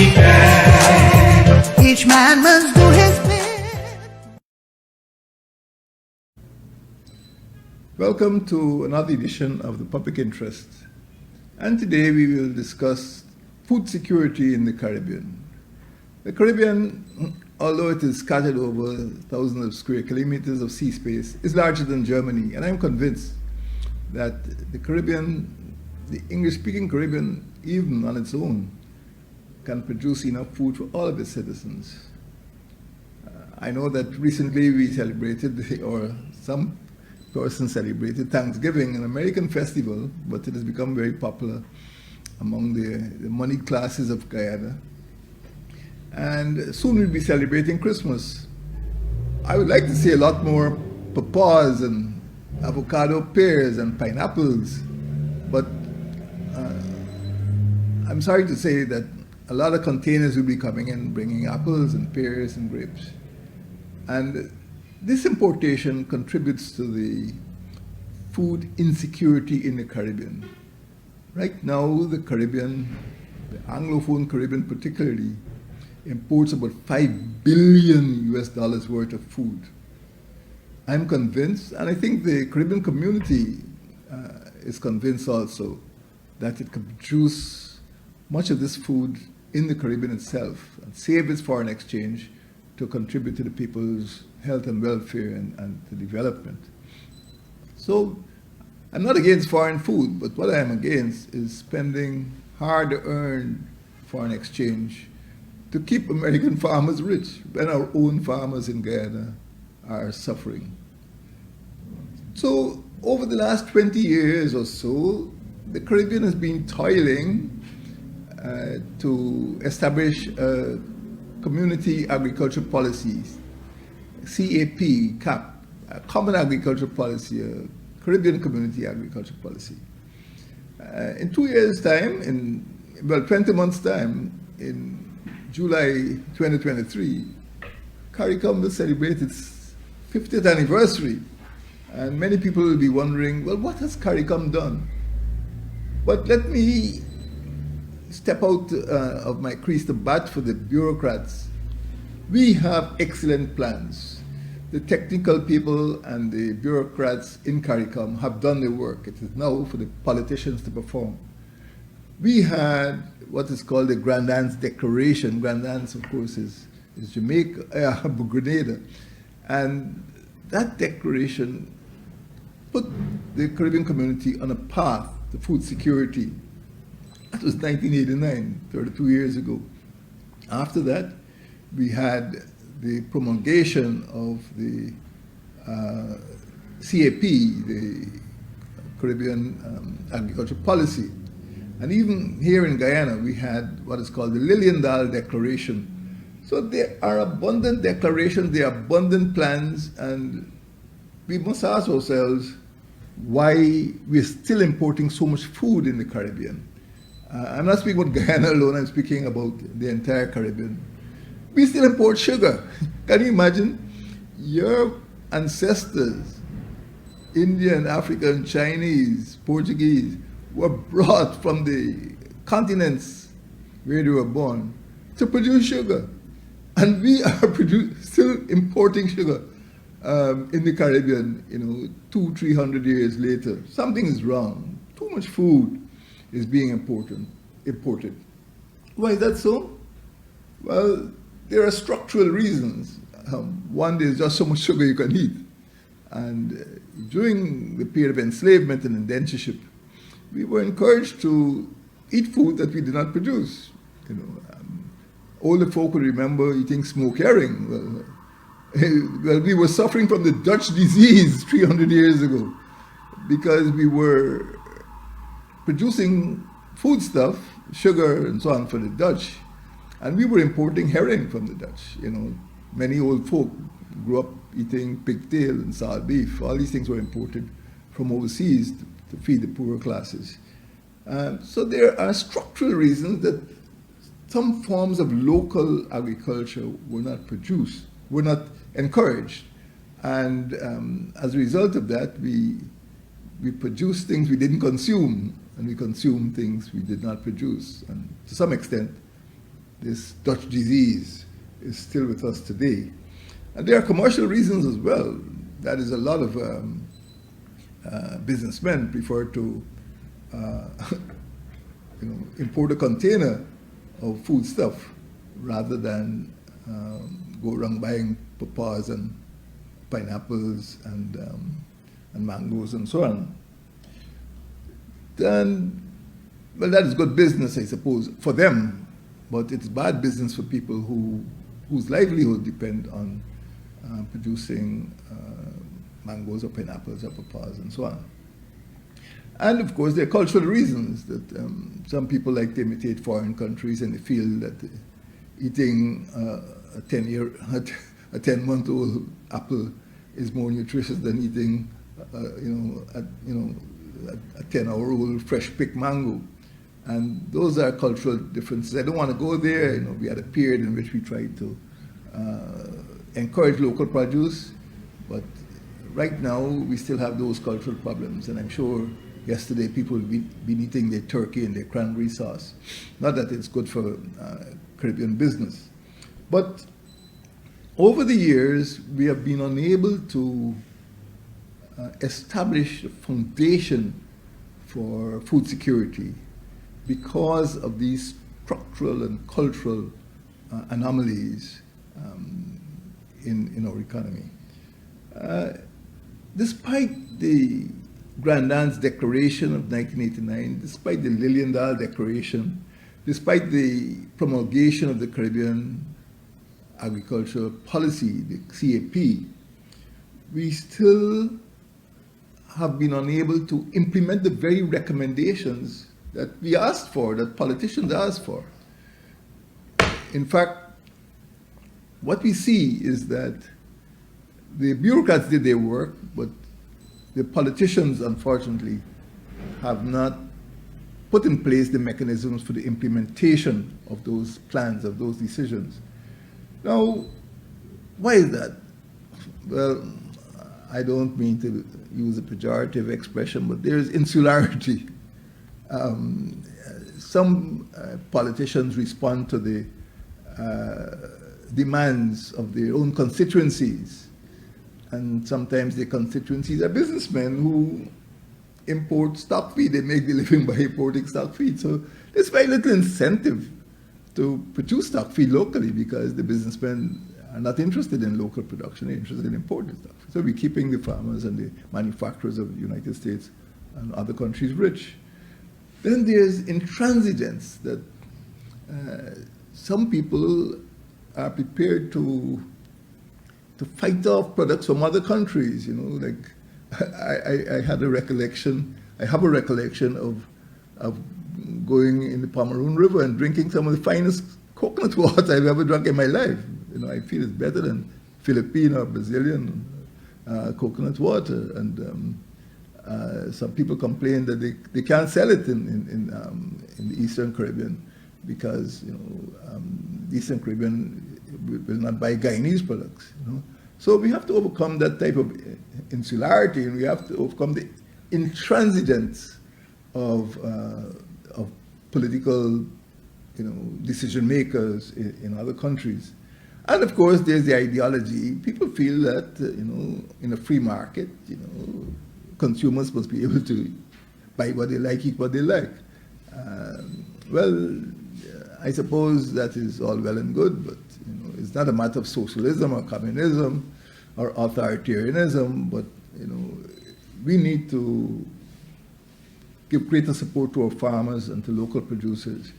we can. Each man must do his bit. Welcome to another edition of the Public Interest. And today we will discuss food security in the Caribbean. The Caribbean, although it is scattered over thousands of square kilometers of sea space, is larger than Germany. And I'm convinced that the Caribbean, the English-speaking Caribbean, even on its own, can produce enough food for all of its citizens. I know that recently we celebrated, or some person celebrated Thanksgiving, an American festival, but it has become very popular among the moneyed classes of Guyana. And soon we'll be celebrating Christmas. I would like to see a lot more papaws and avocado pears and pineapples, but I'm sorry to say that a lot of containers will be coming in, bringing apples and pears and grapes. And this importation contributes to the food insecurity in the Caribbean. Right now, the Caribbean, the Anglophone Caribbean particularly, imports about $5 billion worth of food. I'm convinced, and I think the Caribbean community is convinced also, that it can produce much of this food in the Caribbean itself and save its foreign exchange to contribute to the people's health and welfare and to development. So I'm not against foreign food, but what I am against is spending hard-earned foreign exchange to keep American farmers rich when our own farmers in Guyana are suffering. So over the last 20 years or so, the Caribbean has been toiling to establish community agriculture policies, CAP, a common agriculture policy, a Caribbean community agriculture policy. In 2 years' time, 20 months' time, in July 2023, CARICOM will celebrate its 50th anniversary. And many people will be wondering, well, what has CARICOM done? But let me step out of my crease to bat for the bureaucrats. We have excellent plans. The technical people and the bureaucrats in CARICOM have done their work. It is now for the politicians to perform. We had what is called the Grand Anse Declaration. Grand Anse, of course, is Jamaica, Grenada. And that declaration put the Caribbean community on a path to food security. That was 1989, 32 years ago. After that, we had the promulgation of the CAP, the Caribbean Agriculture Policy. And even here in Guyana, we had what is called the Lilienthal Declaration. So there are abundant declarations, there are abundant plans, and we must ask ourselves why we're still importing so much food in the Caribbean. I'm not speaking about Guyana alone, I'm speaking about the entire Caribbean. We still import sugar. Can you imagine? Your ancestors, Indian, African, Chinese, Portuguese, were brought from the continents where they were born to produce sugar. And we are still importing sugar in the Caribbean, 200-300 years later. Something is wrong. Too much food is being imported. Why is that so? Well, there are structural reasons. One, there's just so much sugar you can eat. And during the period of enslavement and indentureship, we were encouraged to eat food that we did not produce. Older folk will remember eating smoked herring. Well, we were suffering from the Dutch disease 300 years ago because we were producing foodstuff, sugar and so on for the Dutch, and we were importing herring from the Dutch. Many old folk grew up eating pigtail and salt beef. All these things were imported from overseas to feed the poorer classes. So there are structural reasons that some forms of local agriculture were not produced, were not encouraged. And as a result of that, we produce things we didn't consume, and we consume things we did not produce. And to some extent, this Dutch disease is still with us today. And there are commercial reasons as well. That is, a lot of businessmen prefer to import a container of foodstuff rather than go around buying papaws and pineapples and mangoes and so on. Then, well, that is good business, I suppose, for them, but it's bad business for people whose livelihood depend on producing mangoes or pineapples or papaws and so on. And of course, there are cultural reasons that some people like to imitate foreign countries, and they feel that eating a 10-month-old apple is more nutritious than eating, a 10-hour-old fresh-picked mango. And those are cultural differences. I don't want to go there. We had a period in which we tried to encourage local produce, but right now we still have those cultural problems. And I'm sure yesterday people have been eating their turkey and their cranberry sauce. Not that it's good for Caribbean business. But over the years, we have been unable to establish a foundation for food security because of these structural and cultural anomalies in our economy. Despite the Grandin's Declaration of 1989, despite the Lilienthal Declaration, despite the promulgation of the Caribbean Agricultural Policy, the CAP, we still have been unable to implement the very recommendations that we asked for, that politicians asked for. In fact, what we see is that the bureaucrats did their work, but the politicians, unfortunately, have not put in place the mechanisms for the implementation of those plans, of those decisions. Now, why is that? Well, I don't mean to use a pejorative expression, but there is insularity. Some politicians respond to the demands of their own constituencies, and sometimes their constituencies are businessmen who import stock feed. They make their living by importing stock feed. So there's very little incentive to produce stock feed locally because the businessmen are not interested in local production. They're interested in importing stock feed. So we're keeping the farmers and the manufacturers of the United States and other countries rich. Then there's intransigence, that some people are prepared to fight off products from other countries. Like I have a recollection of going in the Pomeroon River and drinking some of the finest coconut water I've ever drunk in my life. I feel it's better than Philippine or Brazilian coconut water. And some people complain that they can't sell it in the Eastern Caribbean because the Eastern Caribbean will not buy Guyanese products. So we have to overcome that type of insularity, and we have to overcome the intransigence of political decision makers in other countries. And of course, there's the ideology. People feel that in a free market, consumers must be able to buy what they like, eat what they like. Well, I suppose that is all well and good, but it's not a matter of socialism or communism or authoritarianism, but we need to give greater support to our farmers and to local producers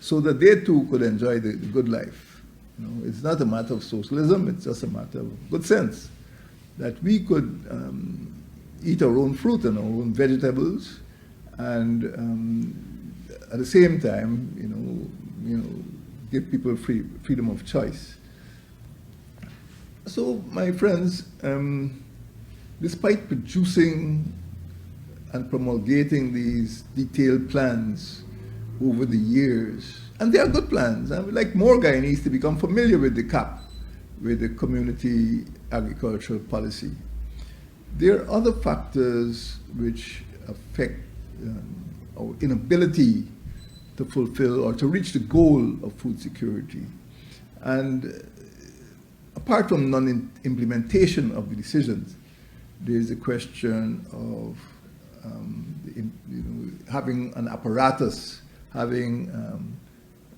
so that they too could enjoy the good life. It's not a matter of socialism, it's just a matter of good sense, that we could eat our own fruit and our own vegetables, and at the same time, give people freedom of choice. So, my friends, despite producing and promulgating these detailed plans over the years, and they are good plans, I would like more Guyanese to become familiar with the CAP, with the Community Agricultural Policy. There are other factors which affect our inability to fulfill or to reach the goal of food security. And apart from non-implementation of the decisions, there's a question of having an apparatus, having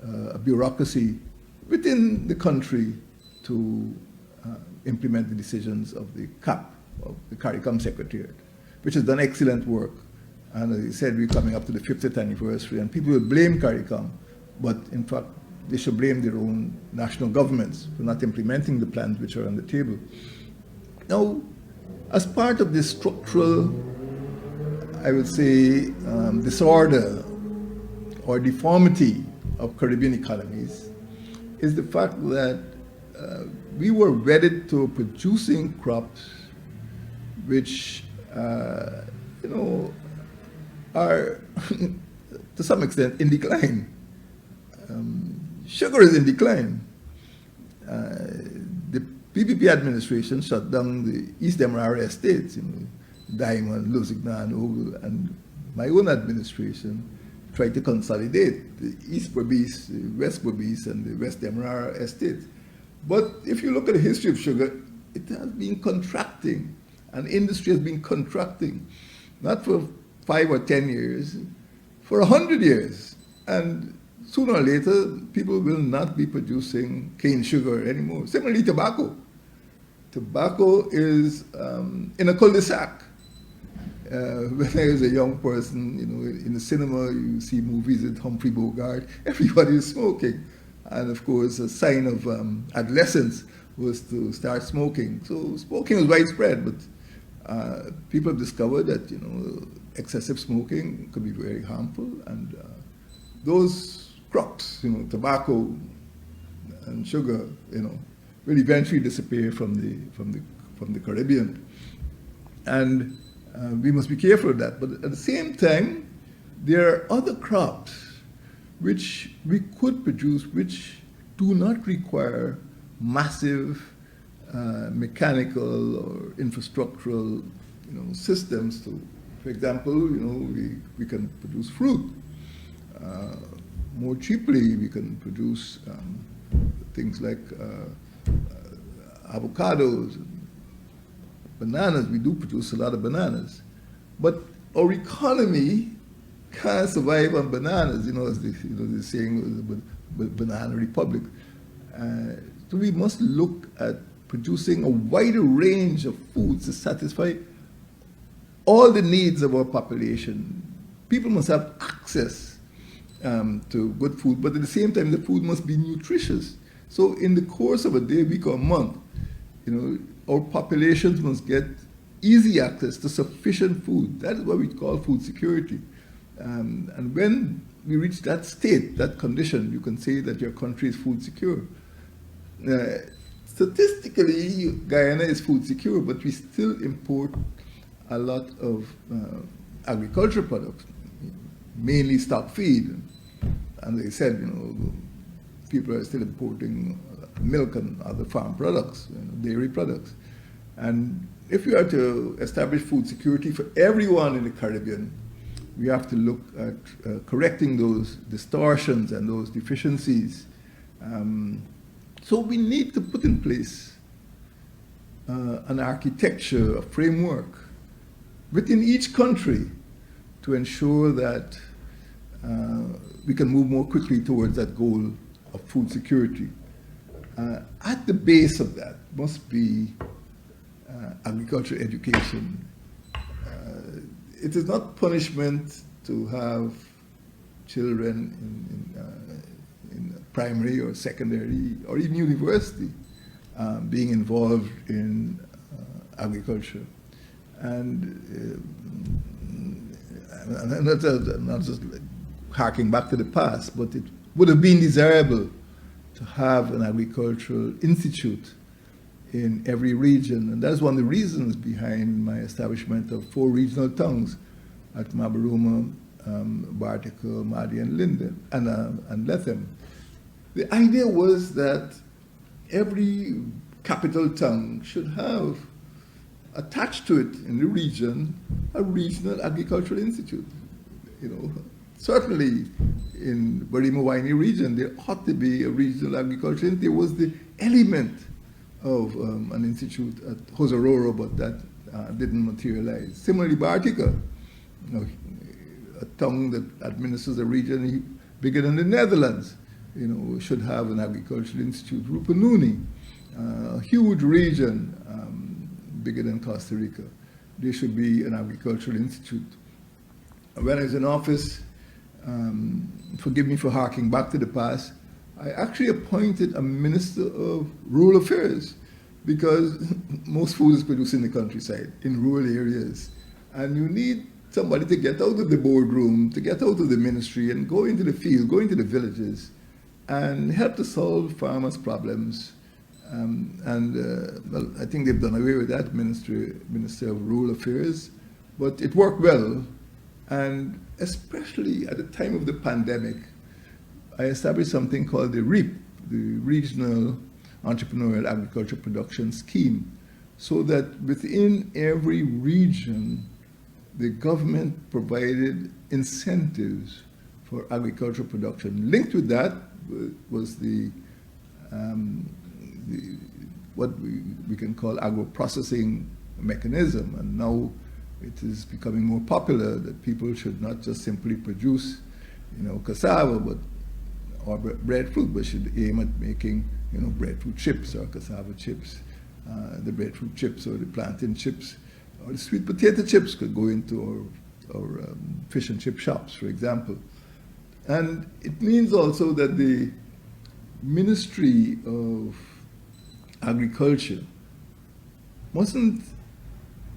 a bureaucracy within the country to implement the decisions of the CAP, of the CARICOM Secretariat, which has done excellent work. And as I said, we're coming up to the 50th anniversary, and people will blame CARICOM, but in fact, they should blame their own national governments for not implementing the plans which are on the table. Now, as part of this structural, I would say, disorder or deformity of Caribbean economies is the fact that we were wedded to producing crops which, are to some extent in decline. Sugar is in decline. The PPP administration shut down the East Demerara estates, Diamond, Lusignan, Ogle, and my own administration tried to consolidate the East Berbice, the West Berbice, and the West Demerara estates. But if you look at the history of sugar, it has been contracting, and industry has been contracting, not for 5 or 10 years, for 100 years. And sooner or later, people will not be producing cane sugar anymore. Similarly, tobacco. Tobacco is in a cul-de-sac. When I was a young person, in the cinema, you see movies with Humphrey Bogart, everybody is smoking. And of course, a sign of adolescence was to start smoking. So smoking was widespread, but people have discovered that, excessive smoking could be very harmful, and those crops, tobacco and sugar, will eventually disappear from the Caribbean. And we must be careful of that. But at the same time, there are other crops which we could produce which do not require massive mechanical or infrastructural systems to, for example, we can produce fruit. More cheaply, we can produce things like avocados, bananas. We do produce a lot of bananas. But our economy can't survive on bananas, as the saying, banana republic. So we must look at producing a wider range of foods to satisfy all the needs of our population. People must have access to good food, but at the same time, the food must be nutritious. So in the course of a day, week, or month, our populations must get easy access to sufficient food. That is what we call food security. And when we reach that state, that condition, you can say that your country is food secure. Statistically, Guyana is food secure, but we still import a lot of agricultural products, mainly stock feed. And they said, people are still importing milk and other farm products, dairy products. And if we are to establish food security for everyone in the Caribbean, we have to look at correcting those distortions and those deficiencies. So we need to put in place an architecture, a framework within each country to ensure that we can move more quickly towards that goal of food security. At the base of that must be agricultural education. It is not punishment to have children in primary or secondary or even university being involved in agriculture. And I'm not just harking back to the past, but it would have been desirable to have an agricultural institute in every region. And that's one of the reasons behind my establishment of 4 regional tongues at Mabaruma, Bartico, Mahdi, and Linden, and Lethem. The idea was that every capital tongue should have attached to it in the region a regional agricultural institute. certainly in Barima Winey region, there ought to be a regional agriculture. And there was the element of an institute at Hosaroro, but that didn't materialize. Similarly, Bartica, a town that administers a region bigger than the Netherlands, should have an agricultural institute. Rupununi, a huge region, bigger than Costa Rica. There should be an agricultural institute. When I was in office, forgive me for harking back to the past, I actually appointed a minister of rural affairs because most food is produced in the countryside, in rural areas. And you need somebody to get out of the boardroom, to get out of the ministry and go into the field, go into the villages and help to solve farmers' problems. Well, I think they've done away with that Minister of Rural Affairs, but it worked well. And especially at the time of the pandemic, I established something called the REAP, the Regional Entrepreneurial Agriculture Production Scheme, so that within every region, the government provided incentives for agricultural production. Linked with that was what we can call agro-processing mechanism, and now it is becoming more popular that people should not just simply produce, cassava or breadfruit, but should aim at making, breadfruit chips or cassava chips. The breadfruit chips or the plantain chips or the sweet potato chips could go into our fish and chip shops, for example. And it means also that the Ministry of Agriculture mustn't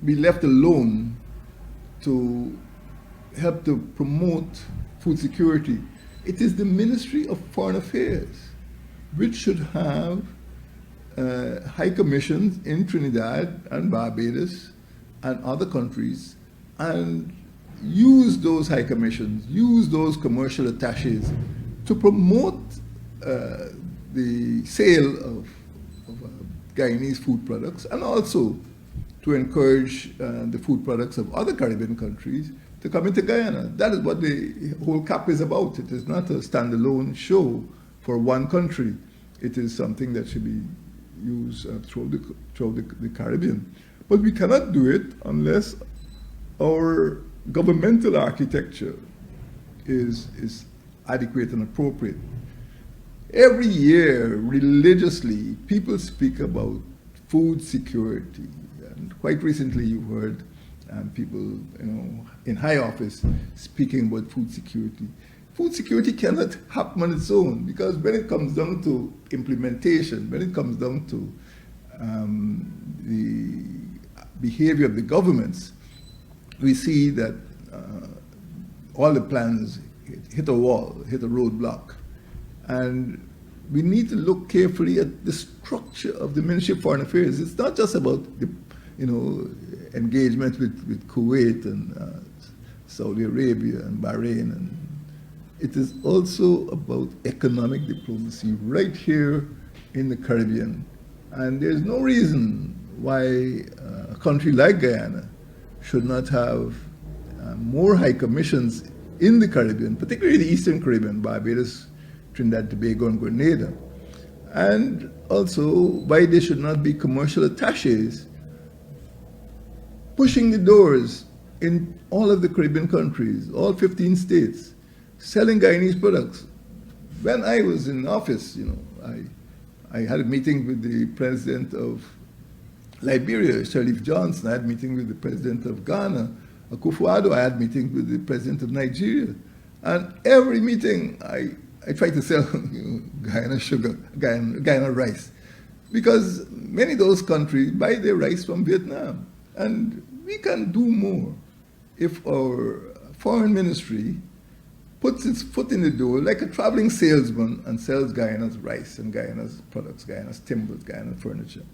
be left alone to help to promote food security. It is the Ministry of Foreign Affairs which should have high commissions in Trinidad and Barbados and other countries and use those high commissions, use those commercial attaches to promote the sale of Guyanese food products and also to encourage the food products of other Caribbean countries to come into Guyana. That is what the whole CAP is about. It is not a standalone show for one country. It is something that should be used throughout the Caribbean. But we cannot do it unless our governmental architecture is adequate and appropriate. Every year, religiously, people speak about food security. And quite recently, you heard people, in high office speaking about food security. Food security cannot happen on its own because when it comes down to implementation, when it comes down to the behavior of the governments, we see that all the plans hit a wall, hit a roadblock. And we need to look carefully at the structure of the Ministry of Foreign Affairs. It's not just about the, engagement with Kuwait and Saudi Arabia and Bahrain. And it is also about economic diplomacy right here in the Caribbean. And there's no reason why a country like Guyana should not have more high commissions in the Caribbean, particularly the Eastern Caribbean, Barbados, Trinidad, Tobago, and Grenada. And also why there should not be commercial attaches pushing the doors in all of the Caribbean countries, all 15 states, selling Guyanese products. When I was in office, I had a meeting with the president of Liberia, Sirleaf Johnson. I had a meeting with the president of Ghana, Akufo-Addo. I had meetings with the president of Nigeria. And every meeting, I try to sell Guyana sugar, Guyana rice, because many of those countries buy their rice from Vietnam. And we can do more if our foreign ministry puts its foot in the door like a traveling salesman and sells Guyana's rice and Guyana's products, Guyana's timbers, Guyana's furniture.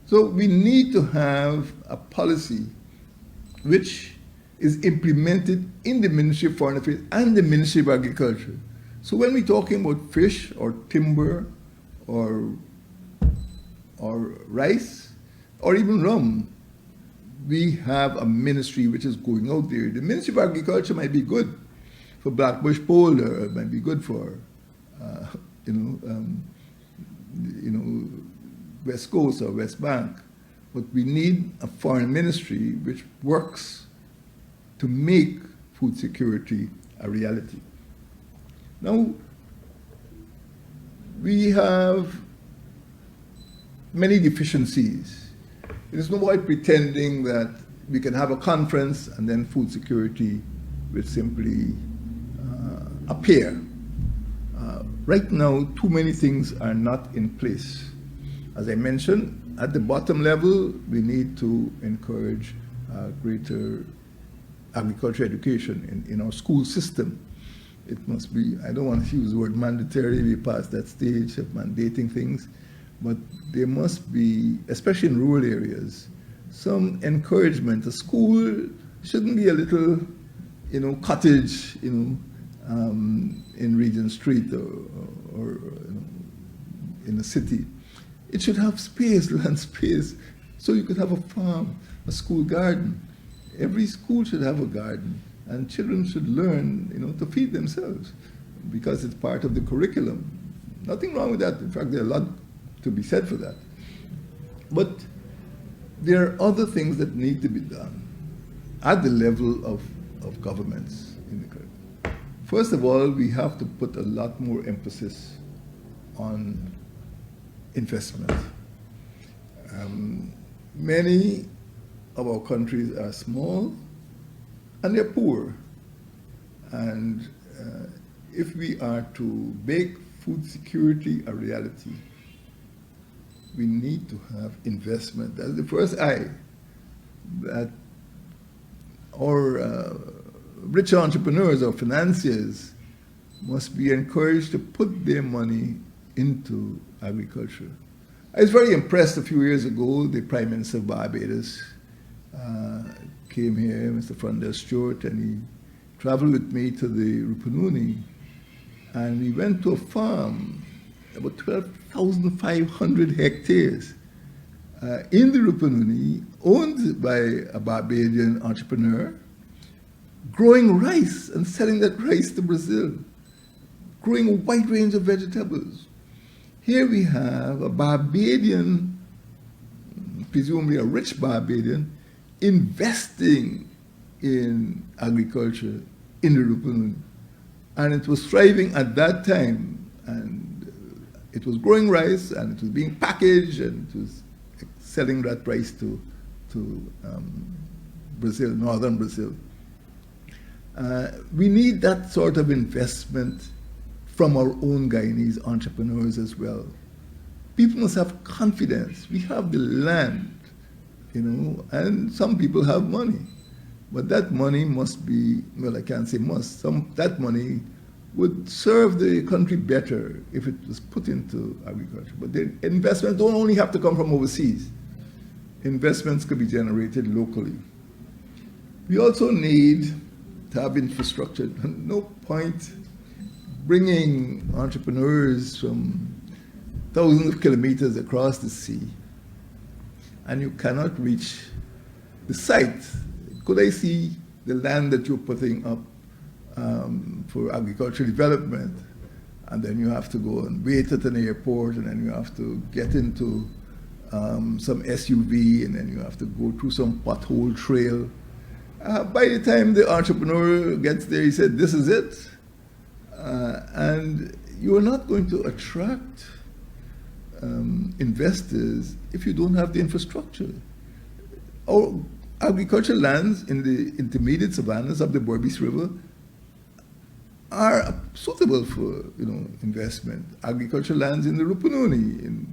So we need to have a policy which is implemented in the Ministry of Foreign Affairs and the Ministry of Agriculture. So when we're talking about fish or timber or rice or even rum, we have a ministry which is going out there. The Ministry of Agriculture might be good for Blackbush Polder, it might be good for, West Coast or West Bank. But we need a foreign ministry which works to make food security a reality. Now, we have many deficiencies. It is no point pretending that we can have a conference and then food security will simply appear. Right now, too many things are not in place. As I mentioned, at the bottom level, we need to encourage greater agriculture education in our school system. It must be, I don't want to use the word mandatory, we passed that stage of mandating things, but there must be, especially in rural areas, some encouragement. A school shouldn't be a little, cottage, in Regent Street or in a city. It should have space, land space, so you could have a farm, a school garden. Every school should have a garden, and children should learn, to feed themselves, because it's part of the curriculum. Nothing wrong with that. In fact, there's a lot to be said for that. But there are other things that need to be done at the level of governments in the country. First of all, we have to put a lot more emphasis on investment. Many of our countries are small and they're poor. And if we are to make food security a reality, we need to have investment. That's the first I that our rich entrepreneurs or financiers must be encouraged to put their money into agriculture. I was very impressed a few years ago. The Prime Minister of Barbados came here, Mr. Frondell Stewart, and he traveled with me to the Rupununi, and we went to a farm, about 12,500 hectares in the Rupununi, owned by a Barbadian entrepreneur, growing rice and selling that rice to Brazil, growing a wide range of vegetables. Here we have a Barbadian, presumably a rich Barbadian, investing in agriculture in the Rupununi. And it was thriving at that time, and it was growing rice, and it was being packaged, and it was selling that rice to Brazil, northern Brazil. We need that sort of investment from our own Guyanese entrepreneurs as well. People must have confidence. We have the land, and some people have money. But that money must be, well, I can't say must, that money would serve the country better if it was put into agriculture. But the investments don't only have to come from overseas. Investments could be generated locally. We also need to have infrastructure. No point bringing entrepreneurs from thousands of kilometers across the sea, and you cannot reach the site. Could I see the land that you're putting up for agricultural development? And then you have to go and wait at an airport, and then you have to get into some SUV, and then you have to go through some pothole trail. By the time the entrepreneur gets there, he said, this is it. And you're not going to attract investors if you don't have the infrastructure. Our agricultural lands in the intermediate savannas of the Berbice River are suitable for investment. Agricultural lands in the Rupununi, in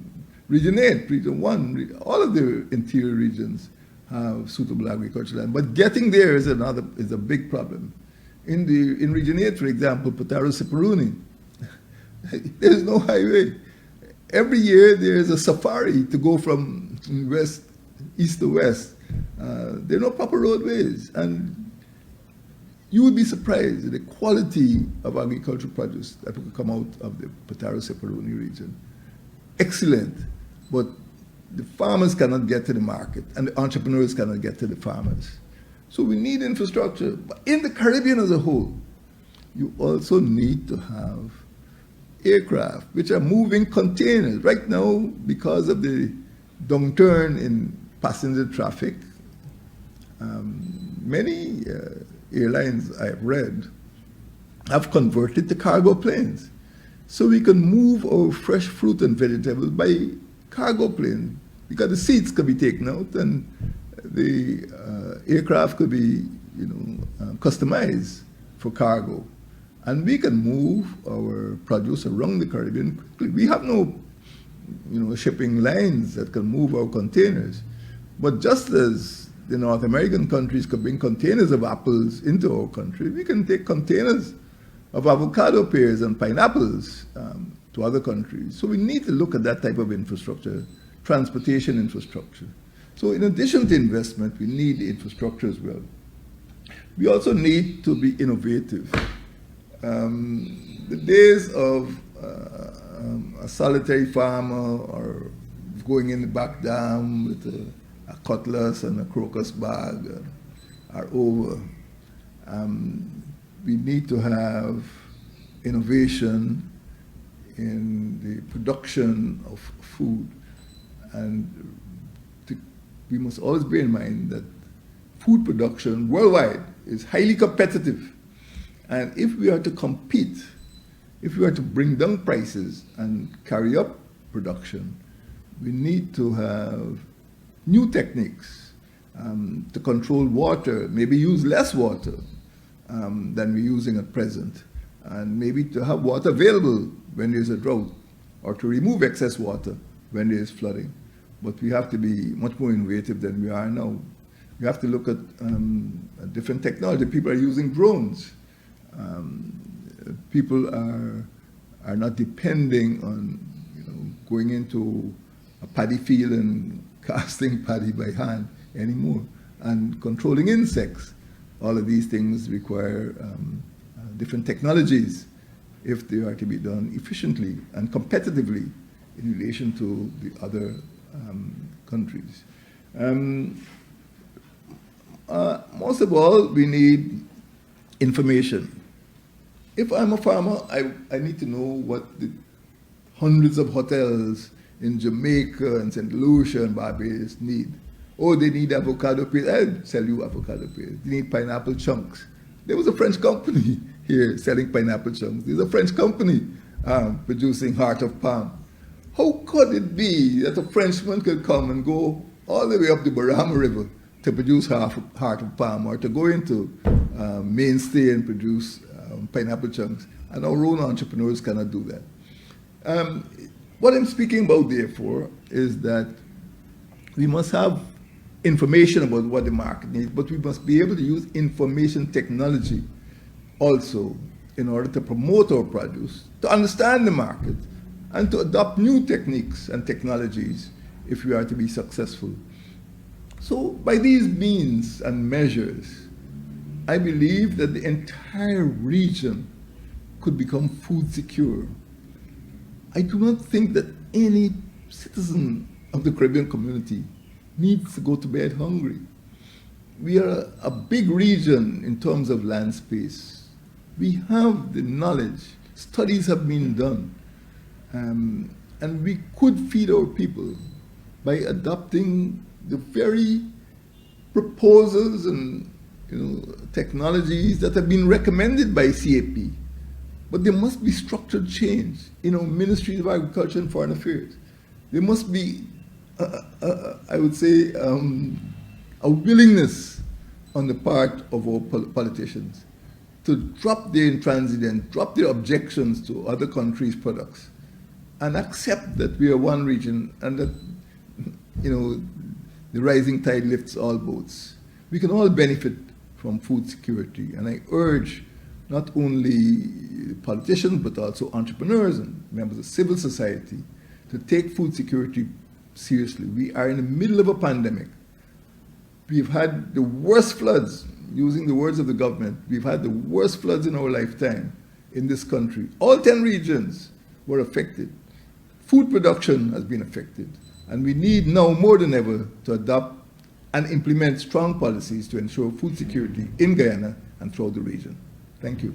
Region 8, Region 1, all of the interior regions have suitable agricultural land. But getting there is a big problem. In Region 8, for example, Potaro Siparuni, there's no highway. Every year there's a safari to go from east to west. There are no proper roadways. And you would be surprised at the quality of agricultural produce that will come out of the Potaro Siparuni region. Excellent, but the farmers cannot get to the market, and the entrepreneurs cannot get to the farmers. So we need infrastructure. But in the Caribbean as a whole, you also need to have aircraft which are moving containers. Right now, because of the downturn in passenger traffic, many airlines I've read have converted to cargo planes. So we can move our fresh fruit and vegetables by cargo plane, because the seats could be taken out and the aircraft could be, customized for cargo. And we can move our produce around the Caribbean quickly. We have no, shipping lines that can move our containers. But just as the North American countries could bring containers of apples into our country, we can take containers of avocado pears and pineapples to other countries. So we need to look at that type of infrastructure, transportation infrastructure. So in addition to investment, we need infrastructure as well. We also need to be innovative. The days of a solitary farmer or going in the back dam with a cutlass and a crocus bag are over. We need to have innovation in the production of food. And we must always bear in mind that food production worldwide is highly competitive. And if we are to compete, if we are to bring down prices and carry up production, we need to have new techniques to control water, maybe use less water than we're using at present, and maybe to have water available when there's a drought, or to remove excess water when there's flooding. But we have to be much more innovative than we are now. We have to look at different technology. People are using drones. People are not depending on going into a paddy field and casting paddy by hand anymore, and controlling insects. All of these things require different technologies if they are to be done efficiently and competitively in relation to the other countries. Most of all, we need information. If I'm a farmer, I need to know what the hundreds of hotels in Jamaica and St. Lucia and Barbados need. Oh, they need avocado pears. I'll sell you avocado pears. They need pineapple chunks. There was a French company here selling pineapple chunks. There's a French company producing heart of palm. How could it be that a Frenchman could come and go all the way up the Barama River to produce heart of palm, or to go into Mainstay and produce pineapple chunks, and our own entrepreneurs cannot do that? What I'm speaking about, therefore, is that we must have information about what the market needs, but we must be able to use information technology also in order to promote our produce, to understand the market, and to adopt new techniques and technologies if we are to be successful. So by these means and measures, I believe that the entire region could become food secure. I do not think that any citizen of the Caribbean community needs to go to bed hungry. We are a big region in terms of land space. We have the knowledge. Studies have been done. And we could feed our people by adopting the very proposals and technologies that have been recommended by CAP. But there must be structured change in our Ministries of Agriculture and Foreign Affairs. There must be, I would say, a willingness on the part of our politicians to drop their intransigence, drop their objections to other countries' products, and accept that we are one region and that, the rising tide lifts all boats. We can all benefit from food security, and I urge not only politicians but also entrepreneurs and members of civil society to take food security seriously. We are in the middle of a pandemic. We've had the worst floods, using the words of the government, we've had the worst floods in our lifetime in this country. All 10 regions were affected. Food production has been affected. And we need now more than ever to adopt and implement strong policies to ensure food security in Guyana and throughout the region. Thank you.